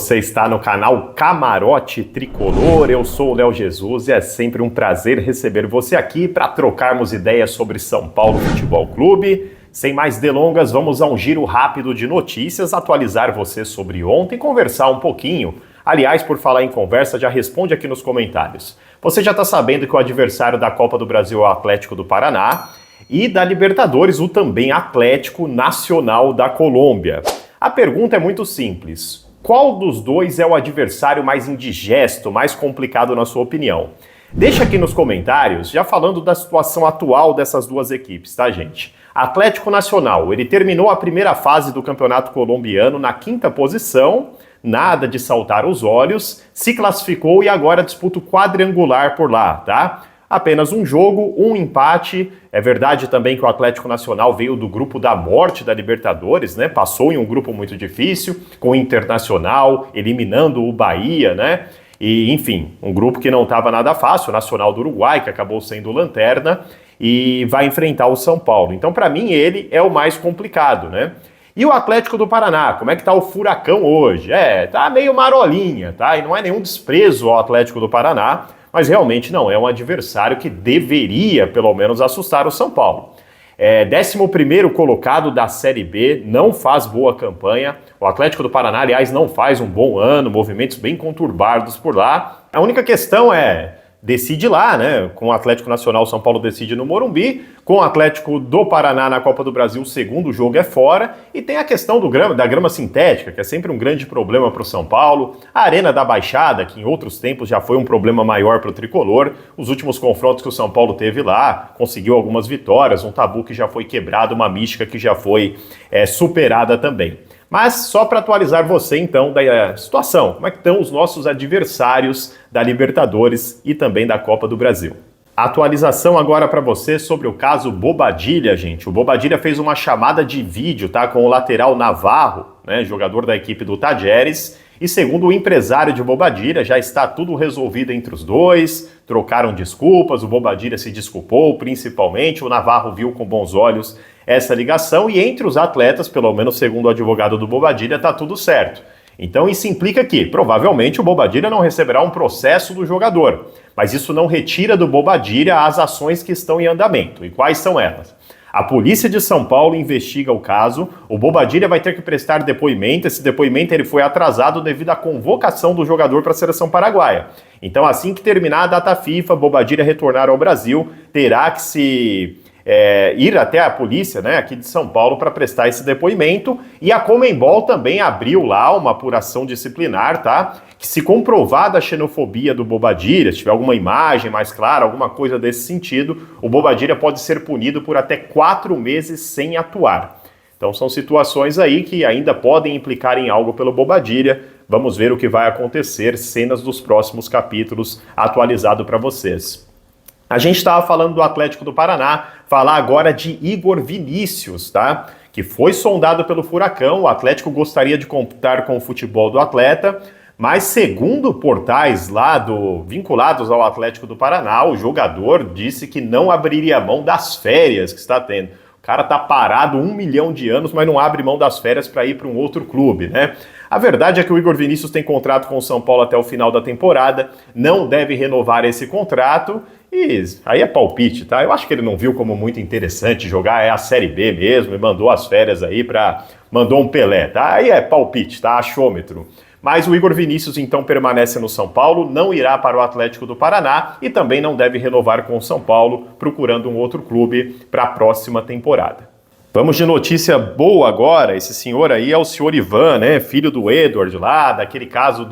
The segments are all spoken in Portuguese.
Você está no canal Camarote Tricolor, eu sou o Léo Jesus e é sempre um prazer receber você aqui para trocarmos ideias sobre São Paulo Futebol Clube. Sem mais delongas, vamos a um giro rápido de notícias, atualizar você sobre ontem e conversar um pouquinho. Aliás, por falar em conversa, já responde aqui nos comentários. Você já está sabendo que o adversário da Copa do Brasil é o Atlético do Paraná e da Libertadores, o também Atlético Nacional da Colômbia. A pergunta é muito simples. Qual dos dois é o adversário mais indigesto, mais complicado na sua opinião? Deixa aqui nos comentários, já falando da situação atual dessas duas equipes, tá, gente? Atlético Nacional, ele terminou a primeira fase do Campeonato Colombiano na 5ª posição, nada de saltar os olhos, se classificou e agora disputa o quadrangular por lá, tá? Apenas um jogo, um empate. É verdade também que o Atlético Nacional veio do grupo da morte da Libertadores, né? Passou em um grupo muito difícil, com o Internacional, eliminando o Bahia, né? E, enfim, um grupo que não estava nada fácil, o Nacional do Uruguai, que acabou sendo lanterna, e vai enfrentar o São Paulo. Então, para mim, ele é o mais complicado, né? E o Atlético do Paraná, como é que tá o Furacão hoje? Tá meio marolinha, tá? E não é nenhum desprezo ao Atlético do Paraná, mas realmente não é um adversário que deveria, pelo menos, assustar o São Paulo. 11º colocado da Série B, não faz boa campanha. O Atlético do Paraná, aliás, não faz um bom ano, movimentos bem conturbados por lá. A única questão decide lá, né? Com o Atlético Nacional, o São Paulo decide no Morumbi. Com o Atlético do Paraná na Copa do Brasil, o segundo jogo é fora. E tem a questão da grama sintética, que é sempre um grande problema para o São Paulo. A Arena da Baixada, que em outros tempos já foi um problema maior para o Tricolor. Os últimos confrontos que o São Paulo teve lá, conseguiu algumas vitórias, um tabu que já foi quebrado, uma mística que já foi superada também. Mas só para atualizar você, então, da situação, como é que estão os nossos adversários da Libertadores e também da Copa do Brasil. Atualização agora para você sobre o caso Bobadilla, gente. O Bobadilla fez uma chamada de vídeo, tá, com o lateral Navarro, né, jogador da equipe do Tajeres, e segundo o empresário de Bobadilla, já está tudo resolvido entre os dois, trocaram desculpas, o Bobadilla se desculpou principalmente, o Navarro viu com bons olhos essa ligação e entre os atletas, pelo menos segundo o advogado do Bobadilla, está tudo certo. Então isso implica que, provavelmente, o Bobadilla não receberá um processo do jogador, mas isso não retira do Bobadilla as ações que estão em andamento. E quais são elas? A polícia de São Paulo investiga o caso, o Bobadilla vai ter que prestar depoimento, esse depoimento ele foi atrasado devido à convocação do jogador para a seleção paraguaia. Então assim que terminar a data FIFA, Bobadilla retornar ao Brasil, terá que ir até a polícia, né, aqui de São Paulo para prestar esse depoimento, e a Conmebol também abriu lá uma apuração disciplinar, tá? Que se comprovada a xenofobia do Bobadilla, se tiver alguma imagem mais clara, alguma coisa desse sentido, o Bobadilla pode ser punido por até 4 meses sem atuar. Então são situações aí que ainda podem implicar em algo pelo Bobadilla. Vamos ver o que vai acontecer, cenas dos próximos capítulos atualizado para vocês. A gente estava falando do Atlético do Paraná, falar agora de Igor Vinícius, tá? Que foi sondado pelo Furacão, o Atlético gostaria de contar com o futebol do atleta, mas segundo portais lá vinculados ao Atlético do Paraná, o jogador disse que não abriria mão das férias que está tendo. O cara tá parado 1 milhão de anos, mas não abre mão das férias para ir para um outro clube, né? A verdade é que o Igor Vinícius tem contrato com o São Paulo até o final da temporada, não deve renovar esse contrato, e aí é palpite, tá? Eu acho que ele não viu como muito interessante jogar a Série B mesmo e mandou as férias aí mandou um Pelé, tá? Aí é palpite, tá? Achômetro. Mas o Igor Vinícius então permanece no São Paulo, não irá para o Atlético do Paraná e também não deve renovar com o São Paulo, procurando um outro clube para a próxima temporada. Vamos de notícia boa agora. Esse senhor aí é o senhor Ivan, né? Filho do Edward lá, daquele caso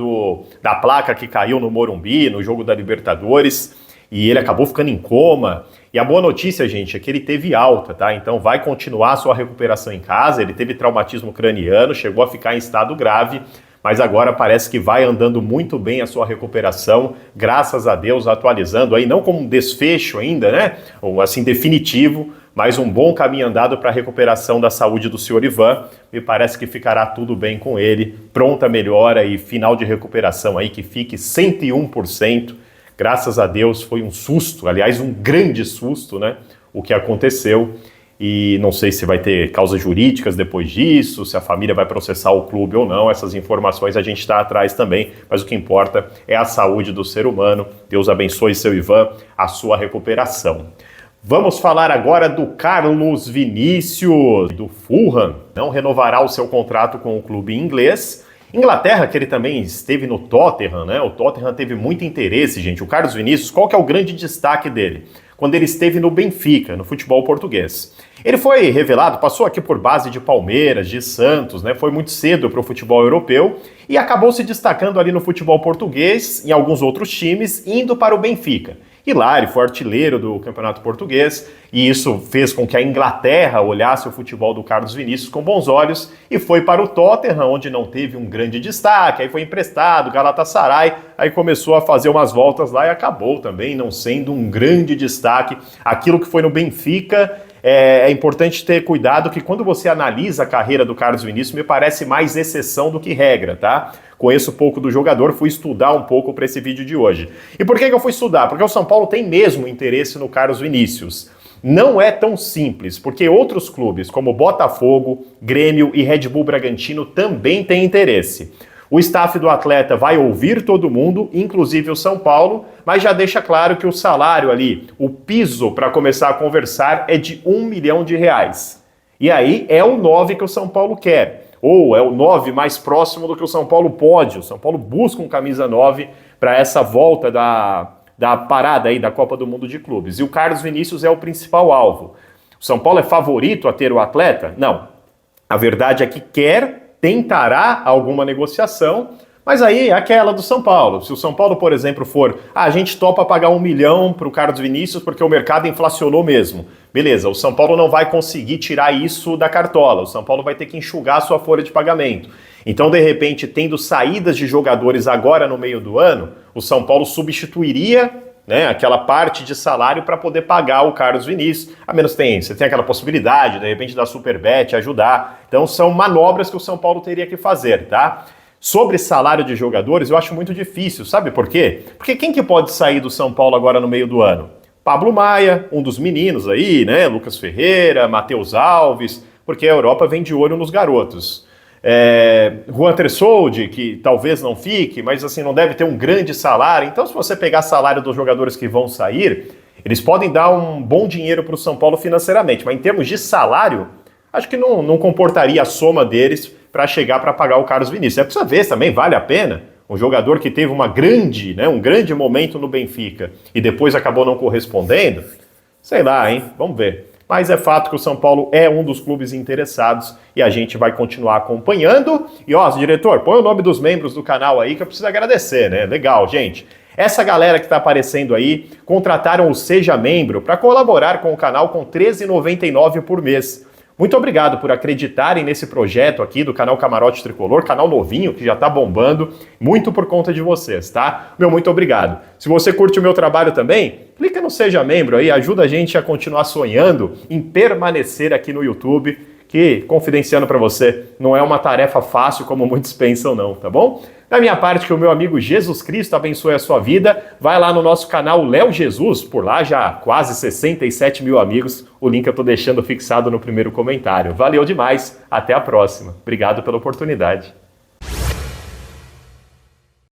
da placa que caiu no Morumbi, no jogo da Libertadores. E ele acabou ficando em coma. E a boa notícia, gente, é que ele teve alta, tá? Então vai continuar a sua recuperação em casa. Ele teve traumatismo craniano, chegou a ficar em estado grave, mas agora parece que vai andando muito bem a sua recuperação, graças a Deus, atualizando aí, não como um desfecho ainda, né? Ou assim, definitivo, mas um bom caminho andado para a recuperação da saúde do senhor Ivan. Me parece que ficará tudo bem com ele, pronta melhora e final de recuperação aí que fique 101%. Graças a Deus foi um susto, aliás, um grande susto, né? O que aconteceu. e não sei se vai ter causas jurídicas depois disso, se a família vai processar o clube ou não. Essas informações a gente está atrás também, mas o que importa é a saúde do ser humano. Deus abençoe, seu Ivan, a sua recuperação. Vamos falar agora do Carlos Vinícius, do Fulham. Não renovará o seu contrato com o clube inglês. Inglaterra, que ele também esteve no Tottenham, né? O Tottenham teve muito interesse, gente. O Carlos Vinícius, qual que é o grande destaque dele? Quando ele esteve no Benfica, no futebol português. Ele foi revelado, passou aqui por base de Palmeiras, de Santos, né? Foi muito cedo para o futebol europeu e acabou se destacando ali no futebol português, em alguns outros times, indo para o Benfica. E lá ele foi artilheiro do Campeonato Português e isso fez com que a Inglaterra olhasse o futebol do Carlos Vinícius com bons olhos e foi para o Tottenham, onde não teve um grande destaque, aí foi emprestado, Galatasaray, aí começou a fazer umas voltas lá e acabou também não sendo um grande destaque. Aquilo que foi no Benfica, é importante ter cuidado que quando você analisa a carreira do Carlos Vinícius, me parece mais exceção do que regra, tá? Conheço pouco do jogador, fui estudar um pouco para esse vídeo de hoje. E por que eu fui estudar? Porque o São Paulo tem mesmo interesse no Carlos Vinícius. Não é tão simples, porque outros clubes como Botafogo, Grêmio e Red Bull Bragantino também têm interesse. O staff do atleta vai ouvir todo mundo, inclusive o São Paulo, mas já deixa claro que o salário ali, o piso para começar a conversar é de R$1 milhão. E aí é o 9 que o São Paulo quer, ou é o 9 mais próximo do que o São Paulo pode. O São Paulo busca um camisa 9 para essa volta da parada aí da Copa do Mundo de Clubes. E o Carlos Vinícius é o principal alvo. O São Paulo é favorito a ter o atleta? Não. A verdade é que tentará alguma negociação, mas aí é aquela do São Paulo. Se o São Paulo, por exemplo, for, a gente topa pagar R$1 milhão para o Carlos Vinícius porque o mercado inflacionou mesmo. Beleza, o São Paulo não vai conseguir tirar isso da cartola, o São Paulo vai ter que enxugar a sua folha de pagamento. Então, de repente, tendo saídas de jogadores agora no meio do ano, o São Paulo substituiria, né, aquela parte de salário para poder pagar o Carlos Vinícius. A menos você tem aquela possibilidade, de repente, da Superbet ajudar. Então, são manobras que o São Paulo teria que fazer, tá? Sobre salário de jogadores, eu acho muito difícil, sabe por quê? Porque quem que pode sair do São Paulo agora no meio do ano? Pablo Maia, um dos meninos aí, né? Lucas Ferreira, Matheus Alves, porque a Europa vem de olho nos garotos. Juan Tressoldi, que talvez não fique, mas assim, não deve ter um grande salário. Então, se você pegar salário dos jogadores que vão sair, eles podem dar um bom dinheiro para o São Paulo financeiramente, mas em termos de salário, acho que não comportaria a soma deles para chegar para pagar o Carlos Vinícius. Precisa ver também, vale a pena? Um jogador que teve um grande momento no Benfica e depois acabou não correspondendo? Sei lá, hein? Vamos ver. Mas é fato que o São Paulo é um dos clubes interessados e a gente vai continuar acompanhando. E ó, diretor, põe o nome dos membros do canal aí que eu preciso agradecer, né? Legal, gente. Essa galera que está aparecendo aí contrataram o Seja Membro para colaborar com o canal com R$ 13,99 por mês. Muito obrigado por acreditarem nesse projeto aqui do canal Camarote Tricolor, canal novinho que já tá bombando, muito por conta de vocês, tá? Muito obrigado. Se você curte o meu trabalho também, clica no Seja Membro aí, ajuda a gente a continuar sonhando em permanecer aqui no YouTube, que, confidenciando para você, não é uma tarefa fácil como muitos pensam não, tá bom? Da minha parte, que o meu amigo Jesus Cristo abençoe a sua vida, vai lá no nosso canal Léo Jesus, por lá já quase 67 mil amigos, o link eu tô deixando fixado no primeiro comentário. Valeu demais, até a próxima. Obrigado pela oportunidade.